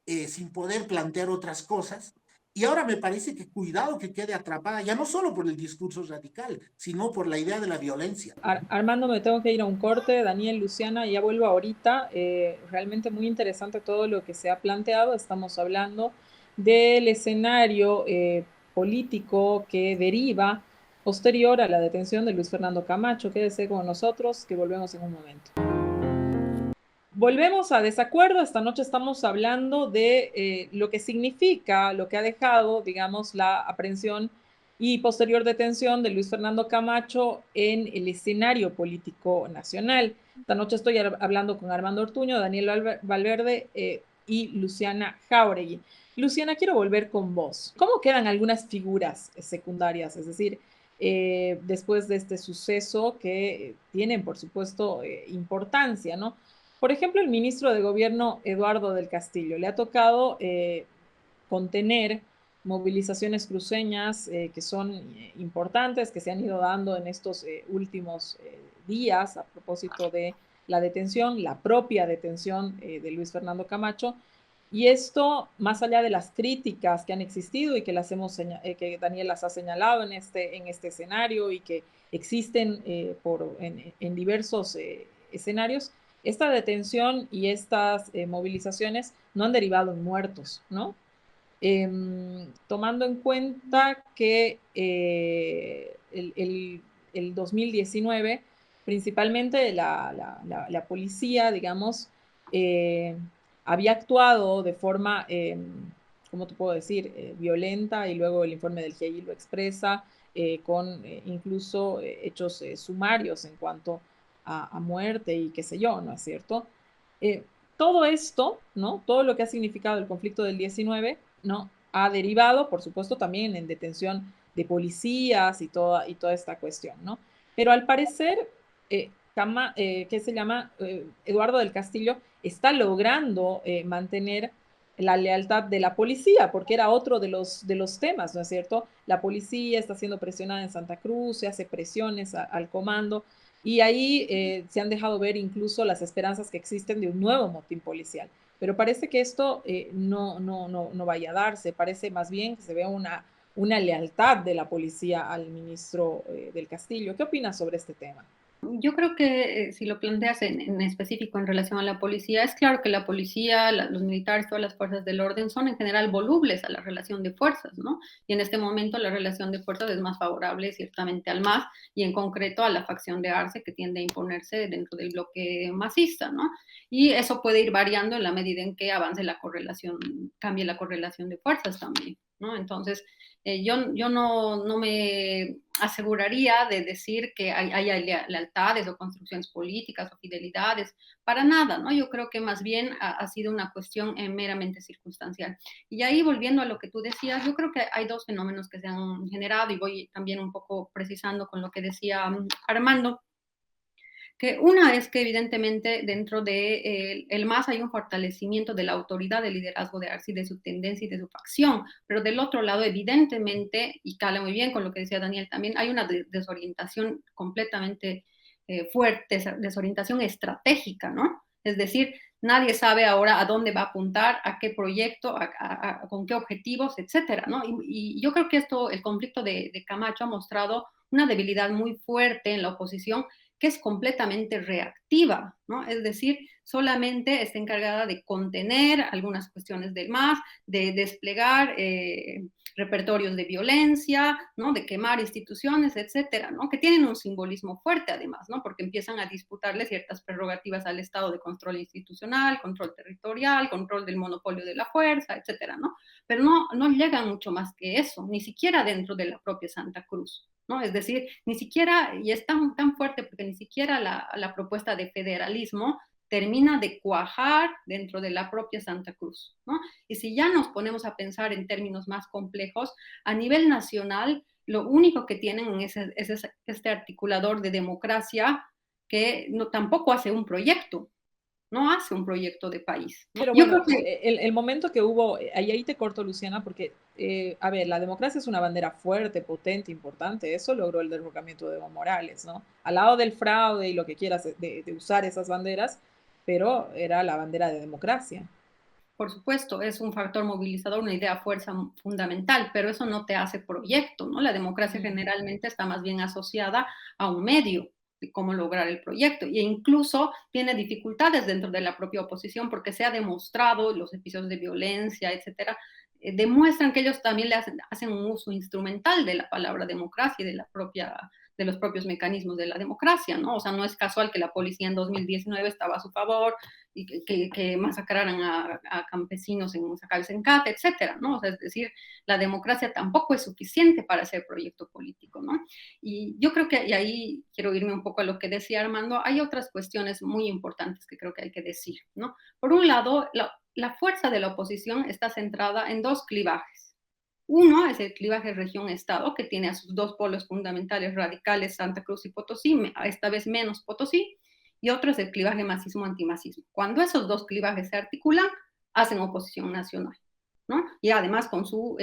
sin poder plantear otras cosas. Y ahora me parece que cuidado que quede atrapada, ya no solo por el discurso radical, sino por la idea de la violencia. Armando, me tengo que ir a un corte. Daniel, Luciana, ya vuelvo ahorita. Realmente muy interesante todo lo que se ha planteado. Estamos hablando del escenario político que deriva posterior a la detención de Luis Fernando Camacho. Quédese con nosotros, que volvemos en un momento. Volvemos a Desacuerdo. Esta noche estamos hablando de lo que significa, lo que ha dejado, digamos, la aprehensión y posterior detención de Luis Fernando Camacho en el escenario político nacional. Esta noche estoy hablando con Armando Ortuño, Daniel Valverde y Luciana Jáuregui. Luciana, quiero volver con vos. ¿Cómo quedan algunas figuras secundarias? Es decir, después de este suceso que tienen, por supuesto, importancia, ¿no? Por ejemplo, el ministro de Gobierno, Eduardo del Castillo, le ha tocado contener movilizaciones cruceñas que son importantes, que se han ido dando en estos últimos días a propósito de la detención, la propia detención de Luis Fernando Camacho. Y esto, más allá de las críticas que han existido y que que Daniel las ha señalado en este escenario y que existen en diversos escenarios, esta detención y estas movilizaciones no han derivado en muertos, ¿no? Tomando en cuenta que el 2019, principalmente la policía, digamos, había actuado de forma, ¿cómo te puedo decir?, violenta, y luego el informe del GIEI lo expresa, con incluso hechos sumarios en cuanto a muerte y qué sé yo, ¿no es cierto? Todo esto, ¿no? Todo lo que ha significado el conflicto del 19, ¿no? Ha derivado, por supuesto, también en detención de policías y toda esta cuestión, ¿no? Pero al parecer, ¿qué se llama? Eduardo del Castillo está logrando mantener la lealtad de la policía, porque era otro de los temas, ¿no es cierto? La policía está siendo presionada en Santa Cruz, se hace presiones al comando, y ahí se han dejado ver incluso las esperanzas que existen de un nuevo motín policial. Pero parece que esto no vaya a darse, parece más bien que se vea una lealtad de la policía al ministro del Castillo. ¿Qué opinas sobre este tema? Yo creo que si lo planteas en específico en relación a la policía, es claro que la policía, los militares, todas las fuerzas del orden son en general volubles a la relación de fuerzas, ¿no? Y en este momento la relación de fuerzas es más favorable ciertamente al MAS y en concreto a la facción de Arce que tiende a imponerse dentro del bloque masista, ¿no? Y eso puede ir variando en la medida en que avance la correlación, cambie la correlación de fuerzas también, ¿no? Entonces, yo no me aseguraría de decir que haya lealtades o construcciones políticas o fidelidades, para nada, ¿no? Yo creo que más bien ha sido una cuestión meramente circunstancial. Y ahí, volviendo a lo que tú decías, yo creo que hay dos fenómenos que se han generado y voy también un poco precisando con lo que decía Armando. Que una es que evidentemente dentro de el MAS hay un fortalecimiento de la autoridad del liderazgo de Arce, de su tendencia y de su facción, pero del otro lado evidentemente, y cala muy bien con lo que decía Daniel también, hay una desorientación completamente fuerte, desorientación estratégica, ¿no? Es decir, nadie sabe ahora a dónde va a apuntar, a qué proyecto, con qué objetivos, etcétera, ¿no? Y yo creo que el conflicto de Camacho ha mostrado una debilidad muy fuerte en la oposición, que es completamente reactiva, ¿no? Es decir, solamente está encargada de contener algunas cuestiones del MAS, de desplegar repertorios de violencia, ¿no? De quemar instituciones, etcétera, ¿no? Que tienen un simbolismo fuerte además, ¿no? Porque empiezan a disputarle ciertas prerrogativas al Estado de control institucional, control territorial, control del monopolio de la fuerza, etcétera, ¿no? Pero no llegan mucho más que eso, ni siquiera dentro de la propia Santa Cruz, ¿no? Es decir, ni siquiera, y es tan fuerte porque ni siquiera la propuesta de federalismo termina de cuajar dentro de la propia Santa Cruz, ¿no? Y si ya nos ponemos a pensar en términos más complejos, a nivel nacional, lo único que tienen es este articulador de democracia que tampoco hace un proyecto, no hace un proyecto de país, ¿no? Pero Yo bueno, creo que el momento que hubo, ahí te corto, Luciana, porque, a ver, la democracia es una bandera fuerte, potente, importante. Eso logró el derrocamiento de Evo Morales, ¿no? Al lado del fraude y lo que quieras de usar esas banderas, pero era la bandera de democracia. por supuesto, es un factor movilizador, una idea fuerza fundamental, pero eso no te hace proyecto, ¿no? La democracia generalmente está más bien asociada a un medio de cómo lograr el proyecto e incluso tiene dificultades dentro de la propia oposición porque se ha demostrado los episodios de violencia, etcétera, demuestran que ellos también hacen un uso instrumental de la palabra democracia y de los propios mecanismos de la democracia, ¿no? O sea, no es casual que la policía en 2019 estaba a su favor y que masacraran a campesinos en Sacabesencate, etcétera, ¿no? O sea, es decir, la democracia tampoco es suficiente para hacer proyecto político, ¿no? Y yo creo que, y ahí quiero irme un poco a lo que decía Armando, hay otras cuestiones muy importantes que creo que hay que decir, ¿no? Por un lado, la fuerza de la oposición está centrada en dos clivajes. Uno es el clivaje región-estado, que tiene a sus dos polos fundamentales radicales, Santa Cruz y Potosí, esta vez menos Potosí, y otro es el clivaje masismo-antimasismo. Cuando esos dos clivajes se articulan, hacen oposición nacional, ¿no? Y además con su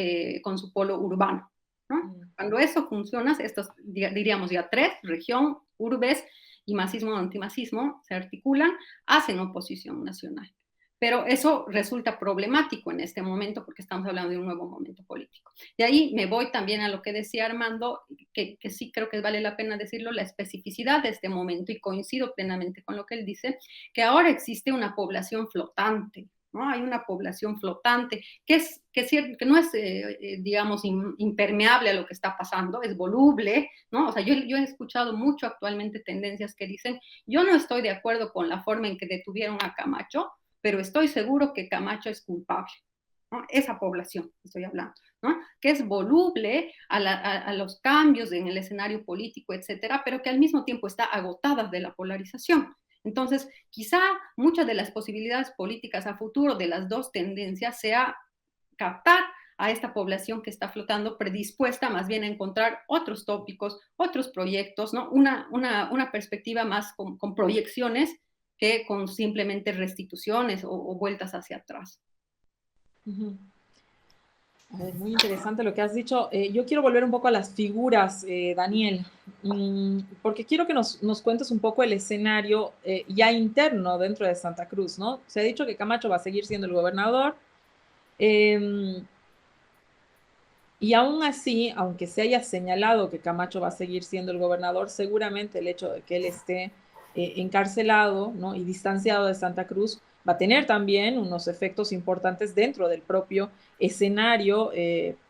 polo urbano, ¿no? Cuando eso funciona, estos diríamos ya tres, región, urbes y masismo-antimasismo, se articulan, hacen oposición nacional. Pero eso resulta problemático en este momento porque estamos hablando de un nuevo momento político. De ahí me voy también a lo que decía Armando, que sí creo que vale la pena decirlo, la especificidad de este momento, y coincido plenamente con lo que él dice, que ahora existe una población flotante, ¿no? Hay una población flotante que no es, digamos, impermeable a lo que está pasando, es voluble, ¿no? O sea, yo he escuchado mucho actualmente tendencias que dicen, yo no estoy de acuerdo con la forma en que detuvieron a Camacho, pero estoy seguro que Camacho es culpable, ¿no? Esa población estoy hablando, ¿no? Que es voluble a los cambios en el escenario político, etcétera, pero que al mismo tiempo está agotada de la polarización. Entonces, quizá muchas de las posibilidades políticas a futuro de las dos tendencias sea captar a esta población que está flotando, predispuesta más bien a encontrar otros tópicos, otros proyectos, ¿no? Una perspectiva más con proyecciones que con simplemente restituciones o vueltas hacia atrás. A ver, muy interesante lo que has dicho. Yo quiero volver un poco a las figuras, Daniel, porque quiero que nos cuentes un poco el escenario ya interno dentro de Santa Cruz, ¿no? Se ha dicho que Camacho va a seguir siendo el gobernador, y aún así, aunque se haya señalado que Camacho va a seguir siendo el gobernador, seguramente el hecho de que él esté encarcelado, ¿no? y distanciado de Santa Cruz va a tener también unos efectos importantes dentro del propio escenario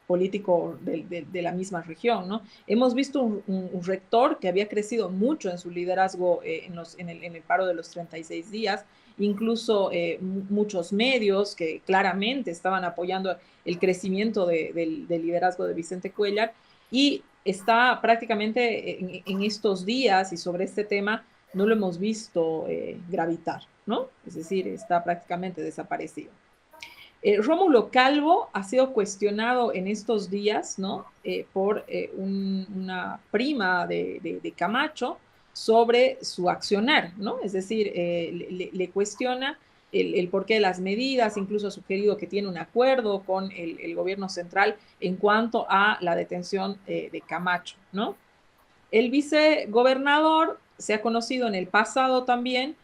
político de la misma región, ¿no? Hemos visto un rector que había crecido mucho en su liderazgo en el paro de los 36 días, incluso muchos medios que claramente estaban apoyando el crecimiento del liderazgo de Vicente Cuéllar, y está prácticamente en estos días, y sobre este tema no lo hemos visto gravitar, ¿no? Es decir, está prácticamente desaparecido. Rómulo Calvo ha sido cuestionado en estos días, ¿no? Por una prima de Camacho sobre su accionar, ¿no? Es decir, le cuestiona el porqué de las medidas, incluso ha sugerido que tiene un acuerdo con el gobierno central en cuanto a la detención de Camacho, ¿no? El vicegobernador se ha conocido en el pasado también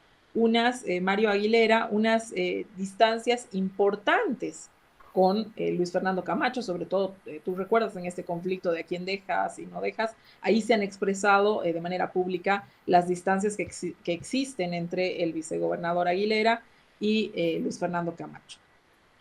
Mario Aguilera, unas distancias importantes con Luis Fernando Camacho, sobre todo, tú recuerdas en este conflicto de a quién dejas y no dejas, ahí se han expresado de manera pública las distancias que existen entre el vicegobernador Aguilera y Luis Fernando Camacho.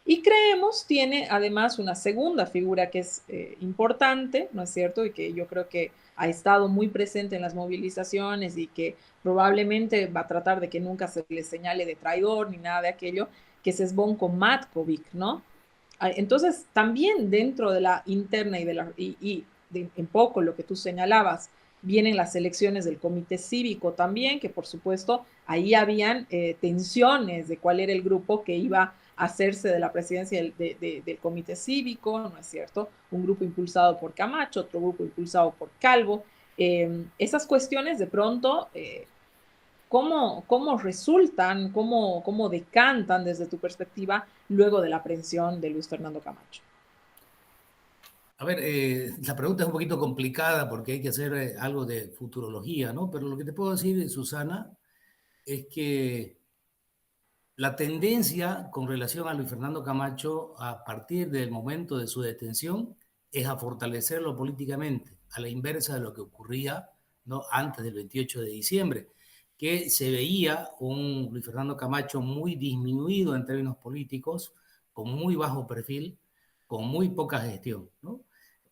Y creemos tiene además una segunda figura que es importante, ¿no es cierto? Y que yo creo que ha estado muy presente en las movilizaciones y que probablemente va a tratar de que nunca se le señale de traidor ni nada de aquello, que es Zvonko Matkovic, ¿no? Entonces, también dentro de la interna y de, en poco lo que tú señalabas, vienen las elecciones del comité cívico también, que por supuesto ahí habían tensiones de cuál era el grupo que iba a hacerse de la presidencia del comité cívico, ¿no es cierto? Un grupo impulsado por Camacho, otro grupo impulsado por Calvo. Esas cuestiones de pronto cómo resultan, cómo decantan desde tu perspectiva luego de la aprehensión de Luis Fernando Camacho. A ver, la pregunta es un poquito complicada porque hay que hacer algo de futurología, ¿no? Pero lo que te puedo decir, Susana, es que la tendencia con relación a Luis Fernando Camacho a partir del momento de su detención es a fortalecerlo políticamente, a la inversa de lo que ocurría, ¿no?, antes del 28 de diciembre, que se veía un Luis Fernando Camacho muy disminuido en términos políticos, con muy bajo perfil, con muy poca gestión, ¿no?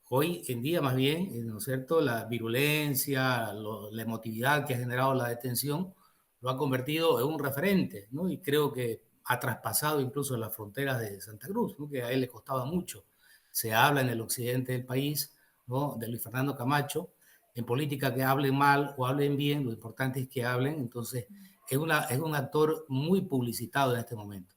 Hoy en día, más bien, ¿no es cierto?, la virulencia, la emotividad que ha generado la detención lo ha convertido en un referente, ¿no? Y creo que ha traspasado incluso las fronteras de Santa Cruz, ¿no?, que a él le costaba mucho. Se habla en el occidente del país, ¿no?, de Luis Fernando Camacho. En política, que hablen mal o hablen bien, lo importante es que hablen. Entonces, es un actor muy publicitado en este momento.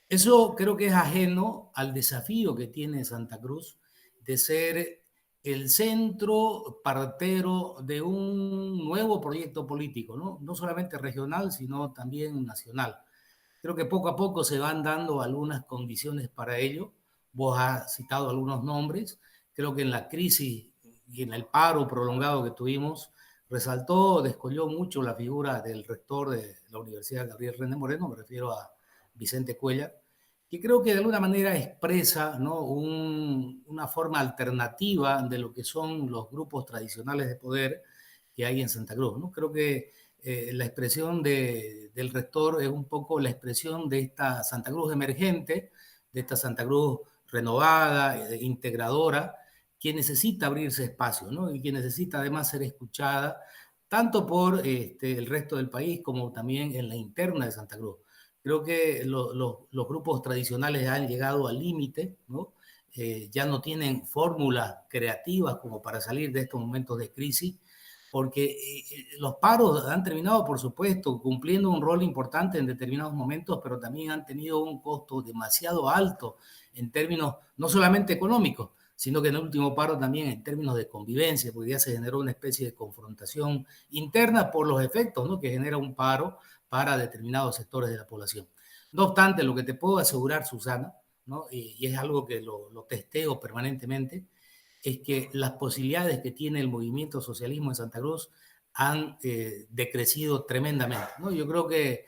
Eso creo que es ajeno al desafío que tiene Santa Cruz de ser el centro partero de un nuevo proyecto político, ¿no? No solamente regional, sino también nacional. Creo que poco a poco se van dando algunas condiciones para ello. Vos has citado algunos nombres. Creo que en la crisis y en el paro prolongado que tuvimos, descolló mucho la figura del rector de la Universidad Gabriel René Moreno, me refiero a Vicente Cuellar, que creo que de alguna manera expresa, ¿no?, una forma alternativa de lo que son los grupos tradicionales de poder que hay en Santa Cruz, ¿no? Creo que la expresión del rector es un poco la expresión de esta Santa Cruz emergente, de esta Santa Cruz renovada, integradora, que necesita abrirse espacio, ¿no?, y que necesita además ser escuchada tanto por el resto del país como también en la interna de Santa Cruz. Creo que los grupos tradicionales han llegado al límite, ¿no? Ya no tienen fórmulas creativas como para salir de estos momentos de crisis, porque los paros han terminado, por supuesto, cumpliendo un rol importante en determinados momentos, pero también han tenido un costo demasiado alto en términos no solamente económicos, sino que en el último paro también en términos de convivencia, porque ya se generó una especie de confrontación interna por los efectos, ¿no?, que genera un paro para determinados sectores de la población. No obstante, lo que te puedo asegurar, Susana, ¿no?, y es algo que lo testeo permanentemente, es que las posibilidades que tiene el movimiento socialismo en Santa Cruz han decrecido tremendamente, ¿no? Yo creo que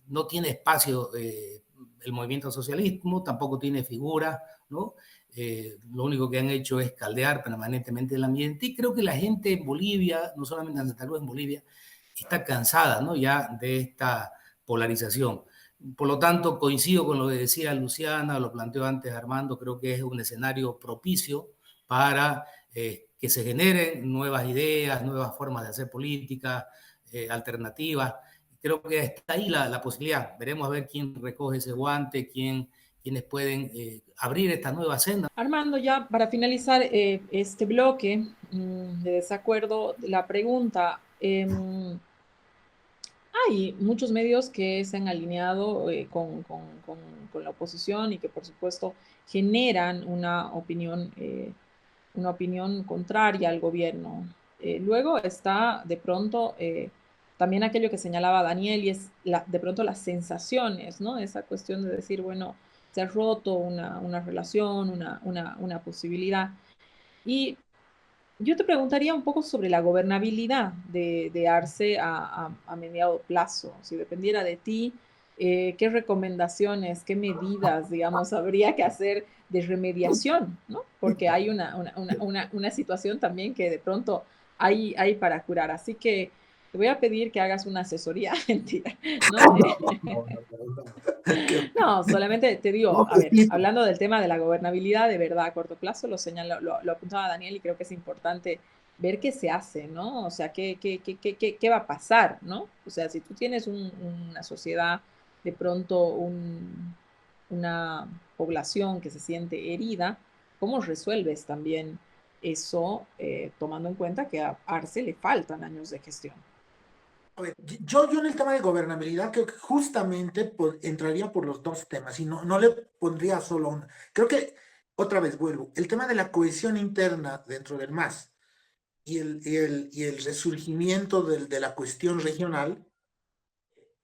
no tiene espacio el movimiento socialismo, tampoco tiene figura, ¿no? Lo único que han hecho es caldear permanentemente el ambiente, y creo que la gente en Bolivia, no solamente en Santa Cruz, en Bolivia, está cansada, ¿no?, ya de esta polarización. Por lo tanto, coincido con lo que decía Luciana, lo planteó antes Armando. Creo que es un escenario propicio para que se generen nuevas ideas, nuevas formas de hacer política, alternativas. Creo que está ahí la posibilidad. Veremos a ver quién recoge ese guante, quiénes pueden abrir esta nueva senda. Armando, ya para finalizar este bloque de desacuerdo, la pregunta, hay muchos medios que se han alineado con la oposición y que por supuesto generan una opinión contraria al gobierno. Luego está de pronto también aquello que señalaba Daniel, y es de pronto las sensaciones, ¿no? Esa cuestión de decir, bueno, se ha roto una relación, una posibilidad. Y yo te preguntaría un poco sobre la gobernabilidad de Arce a mediado plazo. Si dependiera de ti, qué recomendaciones, qué medidas, digamos, habría que hacer de remediación, ¿no? Porque hay una situación también que de pronto hay para curar. Así que te voy a pedir que hagas una asesoría, mentira, ¿no? No, solamente te digo, No, a pues ver, sí, hablando del tema de la gobernabilidad de verdad a corto plazo, lo apuntaba Daniel y creo que es importante ver qué se hace, ¿no? O sea, qué va a pasar, ¿no? O sea, si tú tienes una sociedad, de pronto una población que se siente herida, ¿cómo resuelves también eso, tomando en cuenta que a Arce le faltan años de gestión? a ver, yo en el tema de gobernabilidad creo que justamente entraría por los dos temas y no le pondría solo una. Creo que, otra vez vuelvo, el tema de la cohesión interna dentro del MAS y el resurgimiento de la cuestión regional,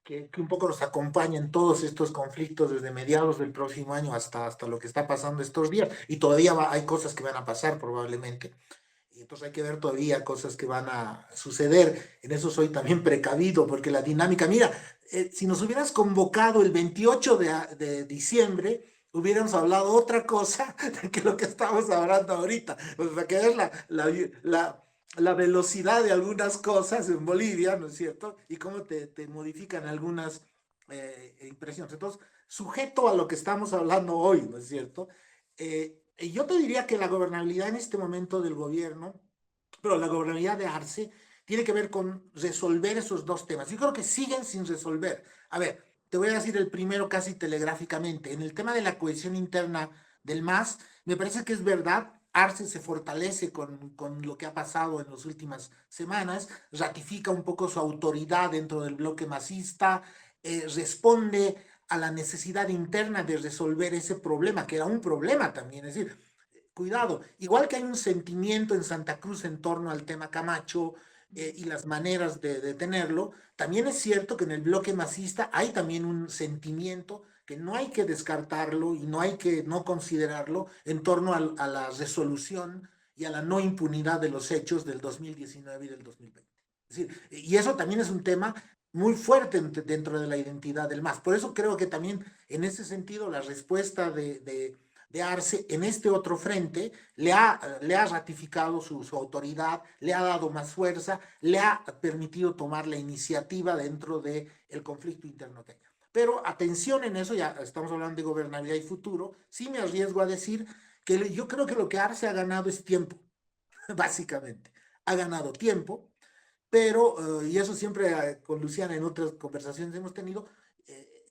que un poco nos acompaña en todos estos conflictos desde mediados del próximo año hasta lo que está pasando estos días, y todavía hay cosas que van a pasar probablemente. Y entonces hay que ver todavía cosas que van a suceder. En eso soy también precavido, porque la dinámica, mira, si nos hubieras convocado el 28 de diciembre, hubiéramos hablado otra cosa que lo que estamos hablando ahorita. O sea, que es la velocidad de algunas cosas en Bolivia, ¿no es cierto? Y cómo te modifican algunas impresiones. Entonces, sujeto a lo que estamos hablando hoy, ¿no es cierto? Yo te diría que la gobernabilidad en este momento del gobierno, pero la gobernabilidad de Arce, tiene que ver con resolver esos dos temas. Yo creo que siguen sin resolver. A ver, te voy a decir el primero casi telegráficamente. En el tema de la cohesión interna del MAS, me parece que es verdad. Arce se fortalece con lo que ha pasado en las últimas semanas, ratifica un poco su autoridad dentro del bloque masista, responde a la necesidad interna de resolver ese problema, que era un problema también. Es decir, cuidado, igual que hay un sentimiento en Santa Cruz en torno al tema Camacho y las maneras de tenerlo, también es cierto que en el bloque masista hay también un sentimiento que no hay que descartarlo y no hay que no considerarlo en torno a la resolución y a la no impunidad de los hechos del 2019 y del 2020. Es decir, y eso también es un tema muy fuerte dentro de la identidad del MAS. Por eso creo que también en ese sentido la respuesta de Arce en este otro frente le ha ratificado su autoridad, le ha dado más fuerza, le ha permitido tomar la iniciativa dentro del conflicto interno que hay. Pero atención en eso, ya estamos hablando de gobernabilidad y futuro, sí me arriesgo a decir que yo creo que lo que Arce ha ganado es tiempo, básicamente. Ha ganado tiempo, pero, y eso siempre con Luciana en otras conversaciones hemos tenido,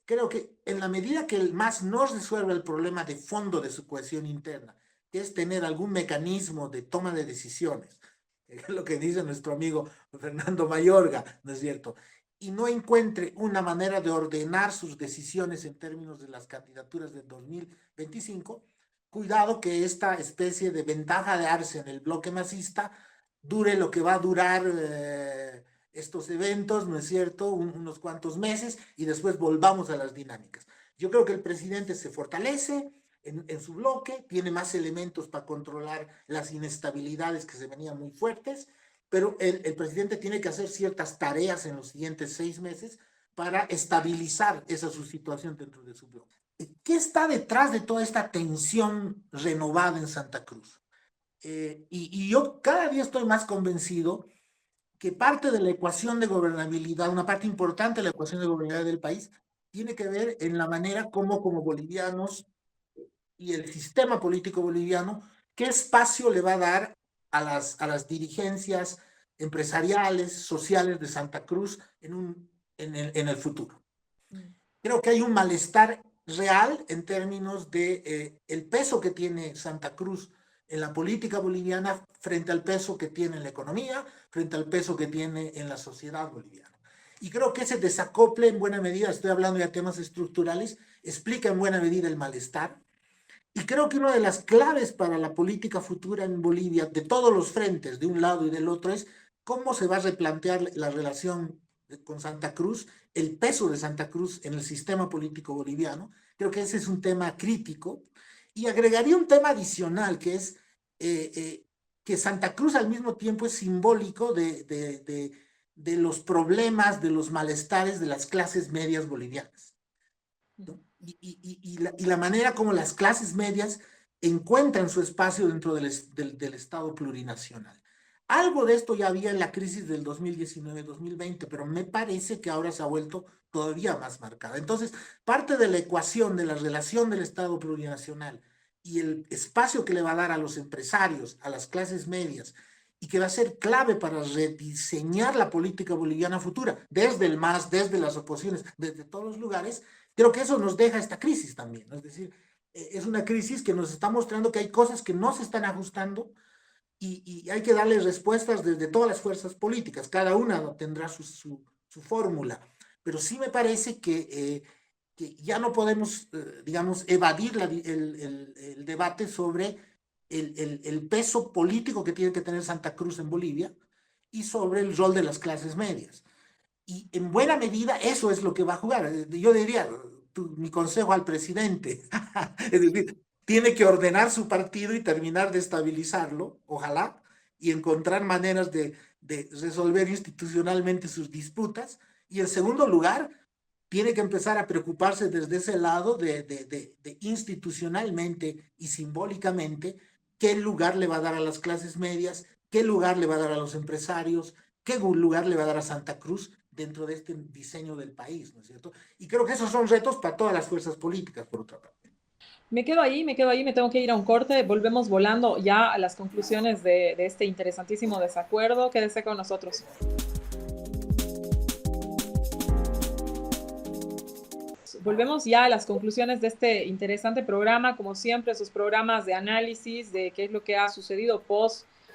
creo que en la medida que el MAS no resuelve el problema de fondo de su cohesión interna, que es tener algún mecanismo de toma de decisiones, es lo que dice nuestro amigo Fernando Mayorga, ¿no es cierto? Y no encuentre una manera de ordenar sus decisiones en términos de las candidaturas del 2025, cuidado que esta especie de ventaja de Arce en el bloque masista dure lo que va a durar estos eventos, ¿no es cierto? Unos cuantos meses y después volvamos a las dinámicas. Yo creo que el presidente se fortalece en su bloque, tiene más elementos para controlar las inestabilidades que se venían muy fuertes, pero el presidente tiene que hacer ciertas tareas en los siguientes 6 meses para estabilizar esa su situación dentro de su bloque. ¿Qué está detrás de toda esta tensión renovada en Santa Cruz? Y yo cada día estoy más convencido que parte de la ecuación de gobernabilidad, una parte importante de la ecuación de gobernabilidad del país, tiene que ver en la manera como bolivianos y el sistema político boliviano, qué espacio le va a dar a las dirigencias empresariales, sociales de Santa Cruz en el futuro. Creo que hay un malestar real en términos de el peso que tiene Santa Cruz en la política boliviana frente al peso que tiene en la economía, frente al peso que tiene en la sociedad boliviana. Y creo que ese desacople en buena medida, estoy hablando de temas estructurales, explica en buena medida el malestar. Y creo que una de las claves para la política futura en Bolivia, de todos los frentes, de un lado y del otro, es cómo se va a replantear la relación con Santa Cruz, el peso de Santa Cruz en el sistema político boliviano. Creo que ese es un tema crítico. Y agregaría un tema adicional, que es que Santa Cruz al mismo tiempo es simbólico de los problemas, de los malestares de las clases medias bolivianas. ¿no? Y la manera como las clases medias encuentran su espacio dentro del Estado plurinacional. Algo de esto ya había en la crisis del 2019-2020, pero me parece que ahora se ha vuelto todavía más marcada. Entonces, parte de la ecuación de la relación del Estado plurinacional y el espacio que le va a dar a los empresarios, a las clases medias, y que va a ser clave para rediseñar la política boliviana futura, desde el MAS, desde las oposiciones, desde todos los lugares, creo que eso nos deja esta crisis también, ¿no? Es decir, es una crisis que nos está mostrando que hay cosas que no se están ajustando y hay que darle respuestas desde todas las fuerzas políticas, cada una tendrá su fórmula, pero sí me parece que ya no podemos, digamos, evadir el debate sobre el peso político que tiene que tener Santa Cruz en Bolivia y sobre el rol de las clases medias. Y en buena medida eso es lo que va a jugar. Yo diría, mi consejo al presidente, es decir, tiene que ordenar su partido y terminar de estabilizarlo, ojalá, y encontrar maneras de resolver institucionalmente sus disputas. Y en segundo lugar, tiene que empezar a preocuparse desde ese lado de institucionalmente y simbólicamente qué lugar le va a dar a las clases medias, qué lugar le va a dar a los empresarios, qué lugar le va a dar a Santa Cruz dentro de este diseño del país, ¿no es cierto? Y creo que esos son retos para todas las fuerzas políticas, por otra parte. Me quedo ahí, me tengo que ir a un corte, volvemos volando ya a las conclusiones de este interesantísimo desacuerdo. Quédese con nosotros. Volvemos ya a las conclusiones de este interesante programa, como siempre, esos programas de análisis de qué es lo que ha sucedido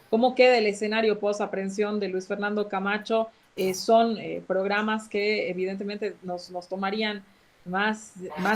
cómo queda el escenario post aprehensión de Luis Fernando Camacho, son programas que evidentemente nos tomarían más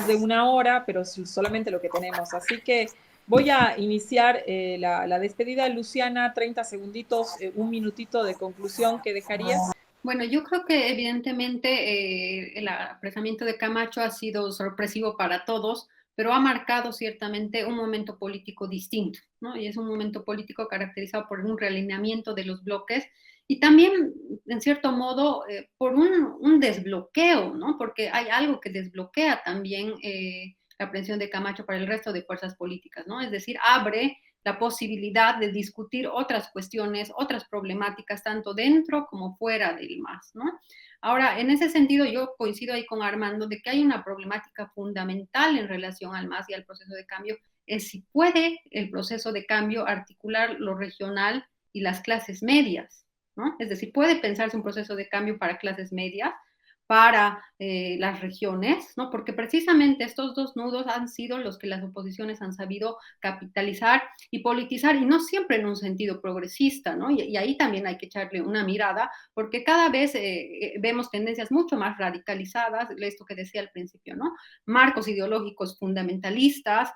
de una hora, pero solamente lo que tenemos. Así que voy a iniciar la despedida. Luciana, 30 segunditos, un minutito de conclusión que dejarías. Bueno, yo creo que evidentemente el apresamiento de Camacho ha sido sorpresivo para todos, pero ha marcado ciertamente un momento político distinto, ¿no? Y es un momento político caracterizado por un realineamiento de los bloques y también, en cierto modo, por un desbloqueo, ¿no? Porque hay algo que desbloquea también la aprehensión de Camacho para el resto de fuerzas políticas, ¿no? Es decir, abre la posibilidad de discutir otras cuestiones, otras problemáticas, tanto dentro como fuera del MAS, ¿no? Ahora, en ese sentido, yo coincido ahí con Armando de que hay una problemática fundamental en relación al MAS y al proceso de cambio, es si puede el proceso de cambio articular lo regional y las clases medias, ¿no? Es decir, puede pensarse un proceso de cambio para clases medias, para las regiones, ¿no? Porque precisamente estos dos nudos han sido los que las oposiciones han sabido capitalizar y politizar, y no siempre en un sentido progresista, ¿no? Y ahí también hay que echarle una mirada, porque cada vez vemos tendencias mucho más radicalizadas, esto que decía al principio, ¿no? Marcos ideológicos fundamentalistas,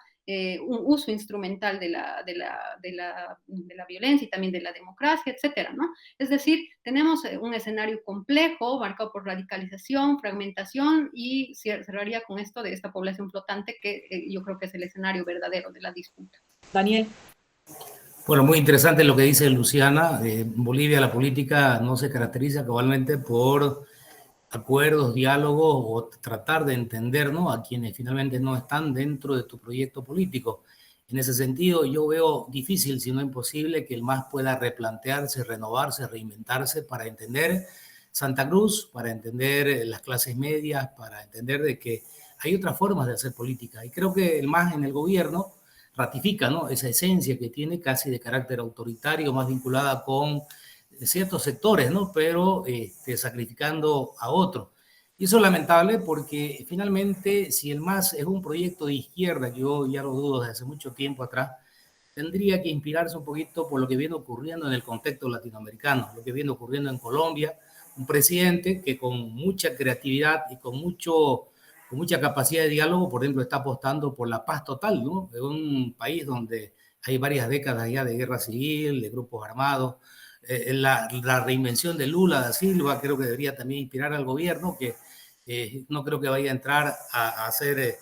un uso instrumental de la violencia y también de la democracia, etcétera, ¿no? Es decir, tenemos un escenario complejo, marcado por radicalización, fragmentación, y cerraría con esto de esta población flotante que yo creo que es el escenario verdadero de la disputa. Daniel. Bueno, muy interesante lo que dice Luciana. En Bolivia la política no se caracteriza cabalmente por acuerdos, diálogos o tratar de entender, ¿no?, a quienes finalmente no están dentro de tu proyecto político. En ese sentido, yo veo difícil, si no imposible, que el MAS pueda replantearse, renovarse, reinventarse para entender Santa Cruz, para entender las clases medias, para entender de que hay otras formas de hacer política. Y creo que el MAS en el gobierno ratifica, ¿no?, esa esencia que tiene casi de carácter autoritario, más vinculada con ciertos sectores, ¿no?, pero sacrificando a otros. Y eso es lamentable porque finalmente, si el MAS es un proyecto de izquierda, que yo ya lo dudo desde hace mucho tiempo atrás, tendría que inspirarse un poquito por lo que viene ocurriendo en el contexto latinoamericano, lo que viene ocurriendo en Colombia, un presidente que con mucha creatividad y con mucha capacidad de diálogo, por ejemplo, está apostando por la paz total, ¿no?, en un país donde hay varias décadas ya de guerra civil, de grupos armados. La reinvención de Lula da Silva creo que debería también inspirar al gobierno, que no creo que vaya a entrar a hacer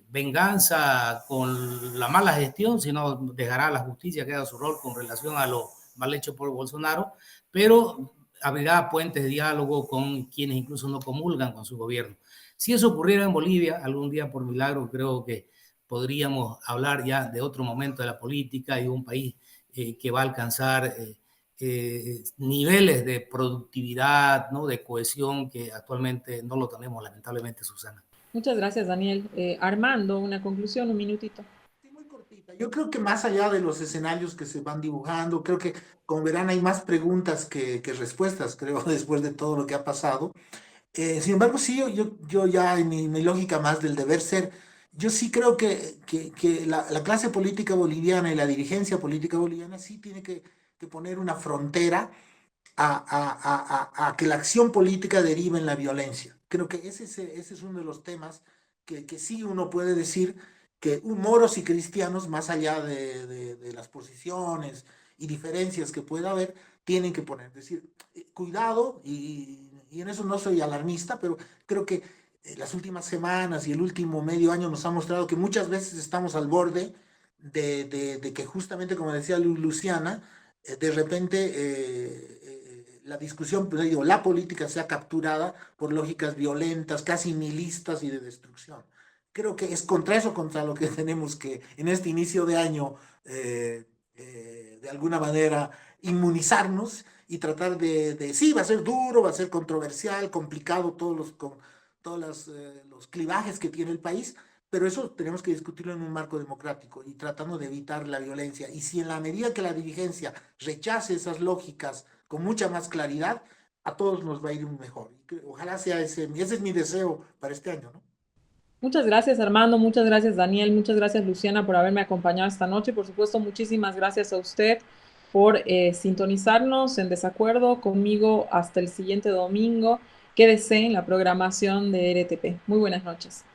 venganza con la mala gestión, sino dejará a la justicia que haga su rol con relación a lo mal hecho por Bolsonaro, pero abrirá puentes de diálogo con quienes incluso no comulgan con su gobierno. Si eso ocurriera en Bolivia, algún día por milagro, creo que podríamos hablar ya de otro momento de la política y un país que va a alcanzar niveles de productividad, ¿no? De cohesión que actualmente no lo tenemos, lamentablemente, Susana. Muchas gracias, Daniel. Armando, una conclusión, un minutito. Sí, muy cortita. Yo creo que más allá de los escenarios que se van dibujando, creo que, como verán, hay más preguntas que respuestas, creo, después de todo lo que ha pasado. Sin embargo, sí, yo ya en mi lógica más del deber ser, yo sí creo que la clase política boliviana y la dirigencia política boliviana sí tiene que poner una frontera a que la acción política derive en la violencia. Creo que ese es uno de los temas que sí uno puede decir que moros y cristianos, más allá de las posiciones y diferencias que pueda haber, tienen que poner. Es decir, cuidado, y en eso no soy alarmista, pero creo que las últimas semanas y el último medio año nos ha mostrado que muchas veces estamos al borde de que justamente, como decía Luciana, de repente la discusión, pues, digo, la política sea capturada por lógicas violentas, casi nihilistas y de destrucción. Creo que es contra eso, contra lo que tenemos que en este inicio de año, de alguna manera, inmunizarnos y tratar sí, va a ser duro, va a ser controversial, complicado, los clivajes que tiene el país, pero eso tenemos que discutirlo en un marco democrático y tratando de evitar la violencia. Y si en la medida que la dirigencia rechace esas lógicas con mucha más claridad, a todos nos va a ir mejor. Ojalá sea ese es mi deseo para este año, ¿no? Muchas gracias, Armando. Muchas gracias, Daniel. Muchas gracias, Luciana, por haberme acompañado esta noche. Por supuesto, muchísimas gracias a usted por sintonizarnos en desacuerdo conmigo hasta el siguiente domingo. Quédese en la programación de RTP. Muy buenas noches.